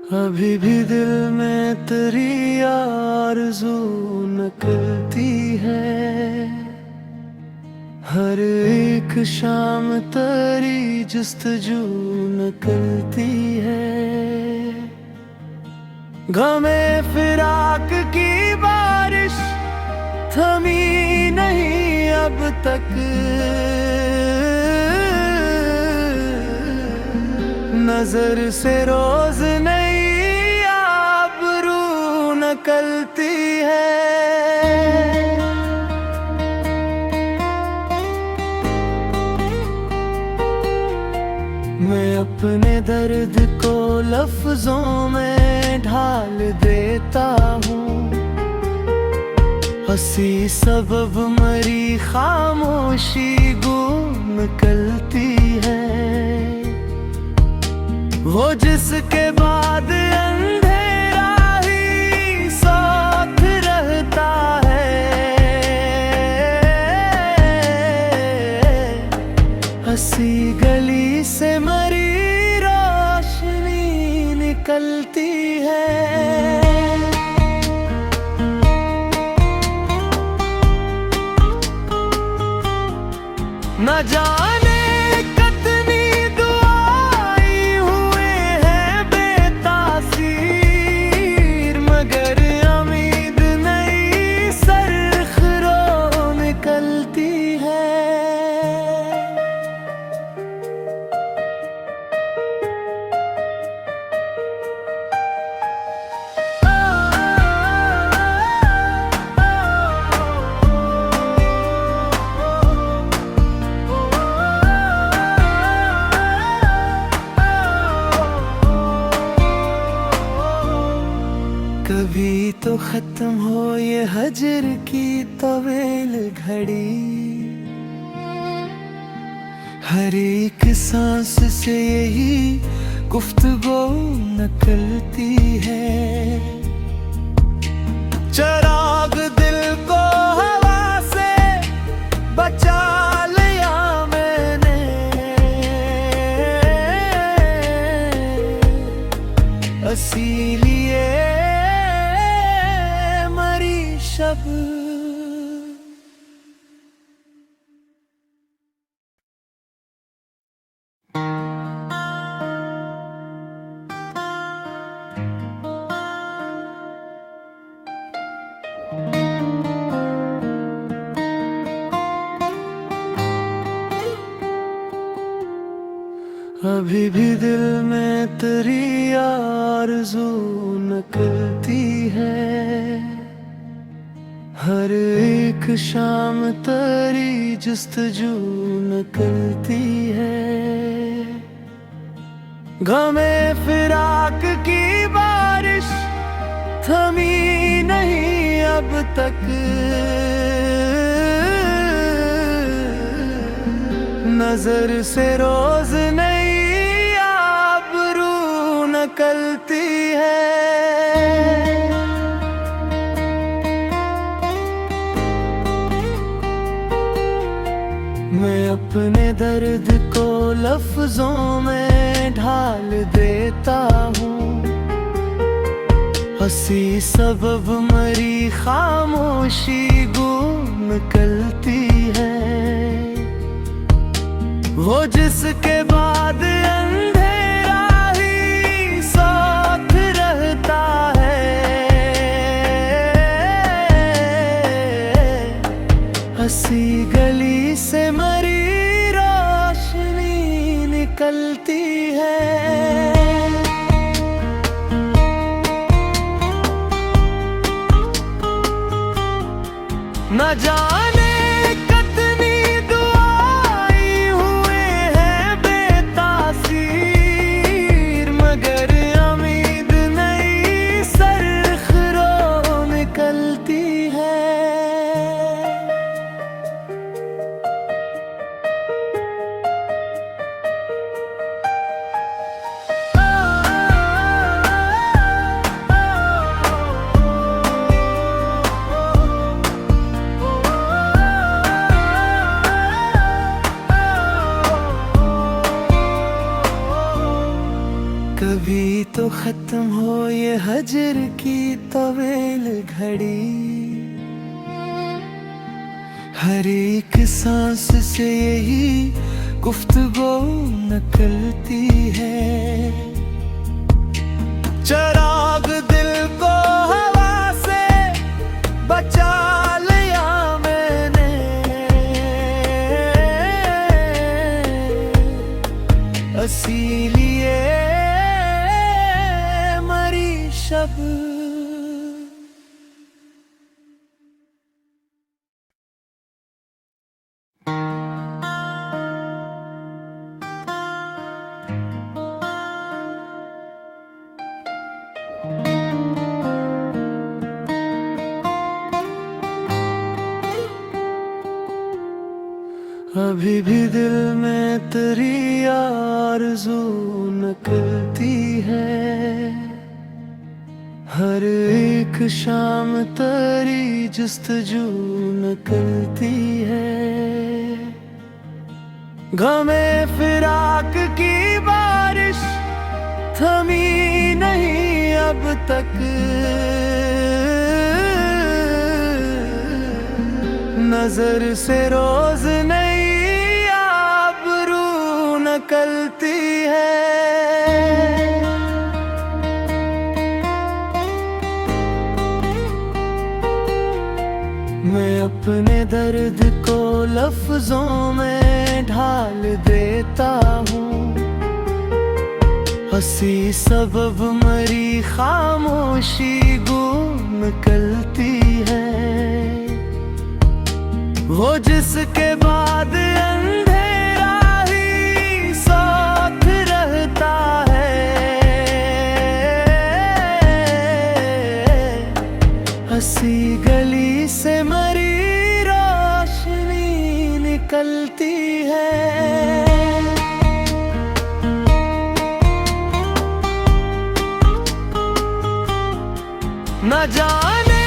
अभी भी दिल में तेरी आरज़ू निकलती है। हर एक शाम तेरी जुस्तजू निकलती है। गमे फिराक की बारिश थमी नहीं अब तक। नजर से रोज नई आबरू निकलती है। मैं अपने दर्द को लफ्जों में ढाल देता हूँ। हंसी सबब मरी खामोशी गूं निकलती है। वो जिसके बाद अंधेरा ही साथ रहता है। हंसी गली से मरी रोशनी निकलती है। न जाने कितनी दुआएं हुए हैं बेतासीर, मगर उम्मीद नई सरखरो निकलती है। कभी तो खत्म हो ये हजर की तवेल घड़ी। हर एक सांस से यही गुफ्तगू निकलती है। चिराग दिल को हवा से बचा लिया मैंने। इसीलिए शब अभी भी दिल में तेरी आरज़ू निकलती है। हर एक शाम तेरी जुस्तजू निकलती है। गमे फिराक की बारिश थमी नहीं अब तक। नजर से रोज नई आबरू निकलती है। मैं अपने दर्द को लफ्जों में ढाल देता हूँ। हंसी सबब मरी खामोशी गूं निकलती है। वो जिसके बाद अंधेरा ही साथ रहता है। हंसी गली से मरी रोशनी निकलती है। न जाने कितनी दुआएं हुए हैं बेतासीर, मगर उम्मीद नई सरखरो निकलती है। कभी तो खत्म हो ये हजर की तवेल घड़ी, हर एक सांस से यही गुफ्तगू निकलती है। चराग दिल को हवा से बचा लिया मैंने, इसीलिए मरी शब अभी भी दिल में तेरी आरज़ू निकलती है, हर एक शाम तेरी जुस्तजू निकलती है। गमे फिराक की बारिश थमी नहीं अब तक, नजर से रोज नई आबरू निकलती है। मैं अपने दर्द को लफ्जों में ढाल देता हूँ, हंसी सबब मरी खामोशी गुम निकलती है। वो जिसके बाद अंधेरा ही साथ रहता है, हंसी गली से मरी रोशनी निकलती है। न जाने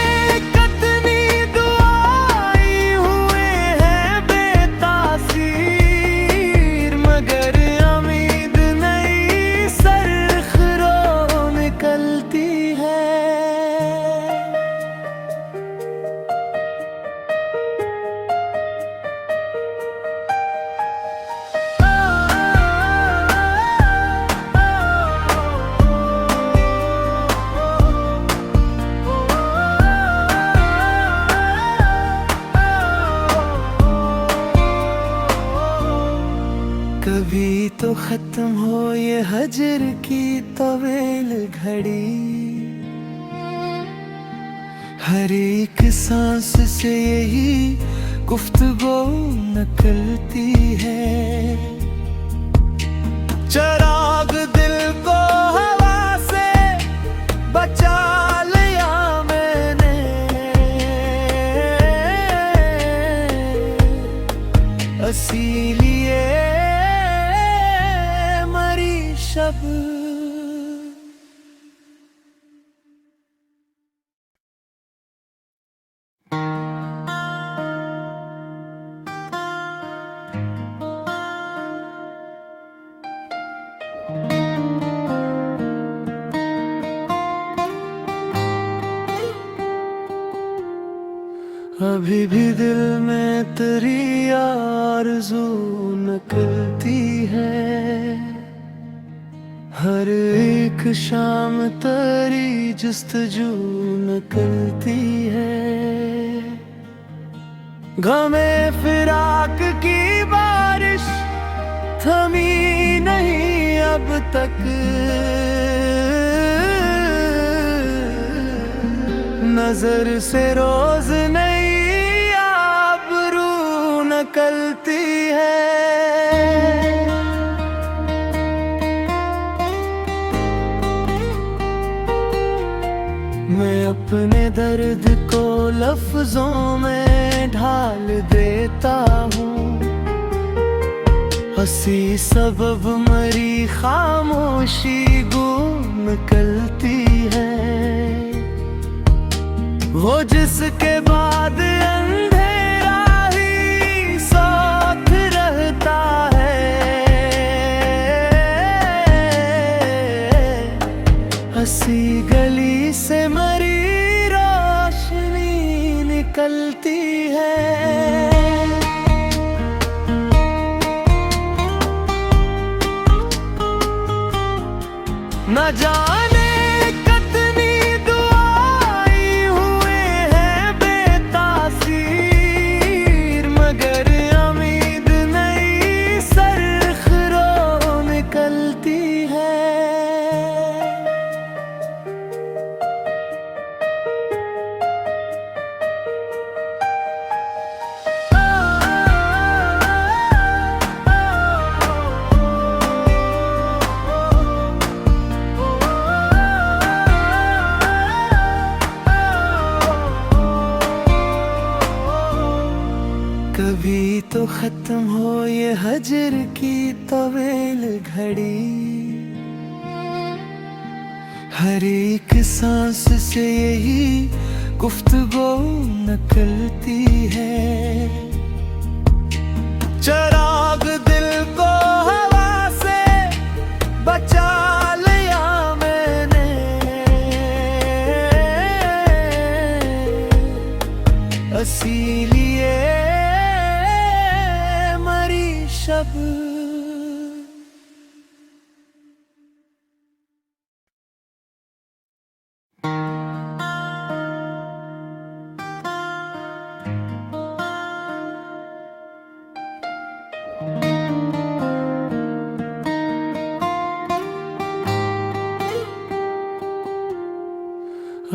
कभी तो खत्म हो ये हजर की तवेल घड़ी, हर एक सांस से यही गुफ्तगू निकलती है। चराग दिल को हवा से बचा लिया मैंने, इसीलिए शब अभी भी दिल में तेरी आरज़ू निकलती है, हर एक शाम तेरी जुस्तजू निकलती है। गमे फिराक की बारिश थमी नहीं अब तक, नजर से रोज नई आबरू निकलती है। मैं अपने दर्द को लफ्जों में ढाल देता हूँ, हंसी सबब मरी खामोशी गुम निकलती है। वो जिसके बाद अंधेरा ही साथ रहता है, हंसी गली से मरी रोशनी निकलती है। न जाने कितनी दुआई हुए हैं बेतासीर, मगर उम्मीद नई सरखरो निकलती है। कभी तो खत्म हो ये हजर की तवील घड़ी, हर एक सांस से यही गुफ्तगू निकलती है। चिराग दिल को हवा से बचा लिया मैंने, इसीलिए शब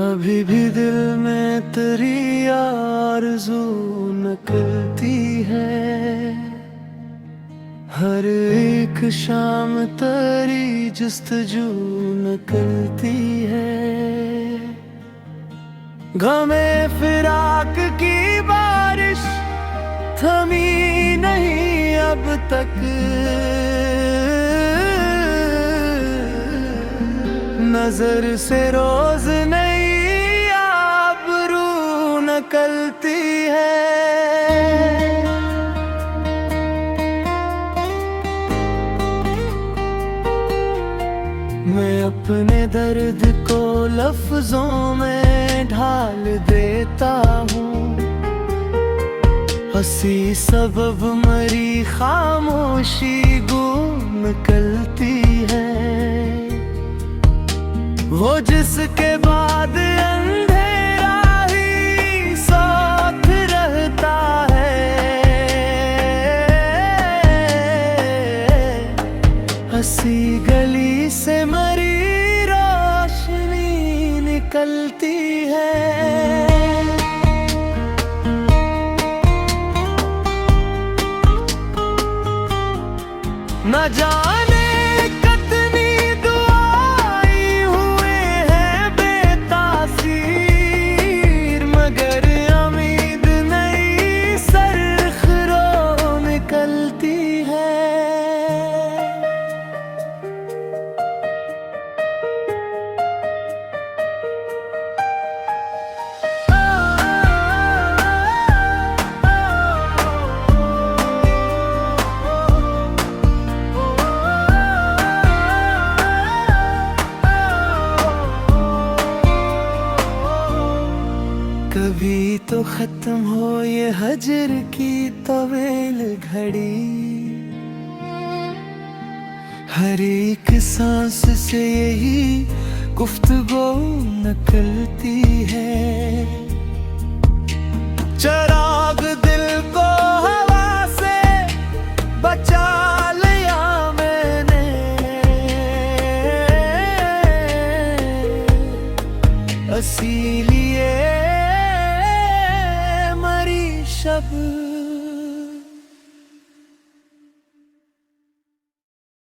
अभी भी दिल में तेरी आरज़ू निकलती है। हर एक शाम तेरी जुस्तजू निकलती है। गमे फिराक की बारिश थमी नहीं अब तक, नजर से रोज नई आबरू निकलती है। मैं अपने दर्द को लफ्जों में ढाल देता हूँ, हंसी सबब मरी खामोशी गूं निकलती है। वो जिसके बाद अंधेरा ही साथ रहता है, हंसी गली से मरी रोशनी निकलती है। न जाने कितनी दुआई हुए हैं बेतासीर, मगर उम्मीद नई सरखरो निकलती है। कभी तो खत्म हो ये हजर की तवील घड़ी, हर एक सांस से यही गुफ्तगू निकलती है। चिराग दिल को हवा से बचा लिया मैंने, इसीलिए शब